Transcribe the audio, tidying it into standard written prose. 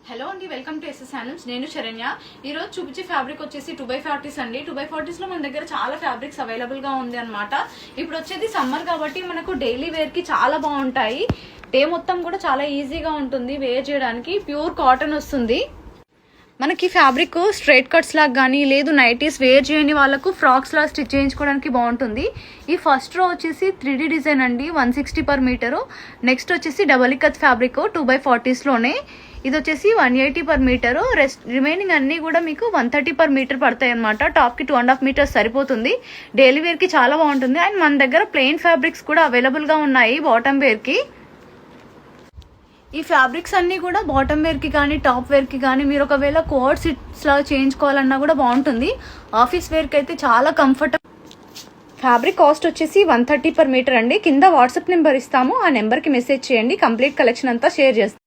Hello అండి, welcome to SS handlooms. నేను శరణ్య. ఈరోజు చూపించే ఫ్యాబ్రిక్ వచ్చేసి 2x40s అండి. 2x40s లో మన దగ్గర చాలా ఫ్యాబ్రిక్స్ అవైలబుల్ గా ఉంది అనమాట. ఇప్పుడు వచ్చేది సమ్మర్ కాబట్టి మనకు డైలీ వేర్ కి చాలా బాగుంటాయి. డే మొత్తం కూడా చాలా ఈజీగా ఉంటుంది వేర్ చేయడానికి. ప్యూర్ కాటన్ వస్తుంది మనకి. ఫ్యాబ్రిక్ స్ట్రైట్ కట్స్ లాగా కానీ లేదు నైటీస్ వేర్ చేయని వాళ్ళకు ఫ్రాక్స్ లా స్టిచ్ చేయించుకోవడానికి బాగుంటుంది. ఈ ఫస్ట్ రో వచ్చేసి 3D డిజైన్ అండి, 160 per మీటరు. నెక్స్ట్ వచ్చేసి డబల్ ఇక్కత్ ఫ్యాబ్రిక్ 2x40s లోనే. ఇది వచ్చేసి 180 per మీటరు. రిమైనింగ్ అన్ని కూడా మీకు 130 per మీటర్ పడతాయి అనమాట. టాప్ కి 2.5 మీటర్స్ సరిపోతుంది. డైలీ వేర్ కి చాలా బాగుంటుంది. అండ్ మన దగ్గర ప్లెయిన్ ఫ్యాబ్రిక్స్ కూడా అవైలబుల్ గా ఉన్నాయి బాటమ్ వేర్ కి. ఈ ఫ్యాబ్రిక్స్ అన్ని కూడా బాటమ్ వేర్ కి కానీ టాప్ వేర్ కి కానీ మీరు ఒకవేళ కోట్ సెట్స్ లా చేయించుకోవాలన్నా కూడా బాగుంటుంది. ఆఫీస్ వేర్ కి అయితే చాలా కంఫర్టబుల్. ఫ్యాబ్రిక్ కాస్ట్ వచ్చేసి 130 per మీటర్ అండి. కింద వాట్సాప్ నెంబర్ ఇస్తాము, ఆ నెంబర్ కి మెసేజ్ చేయండి. కంప్లీట్ కలెక్షన్ అంతా షేర్ చేస్తాం.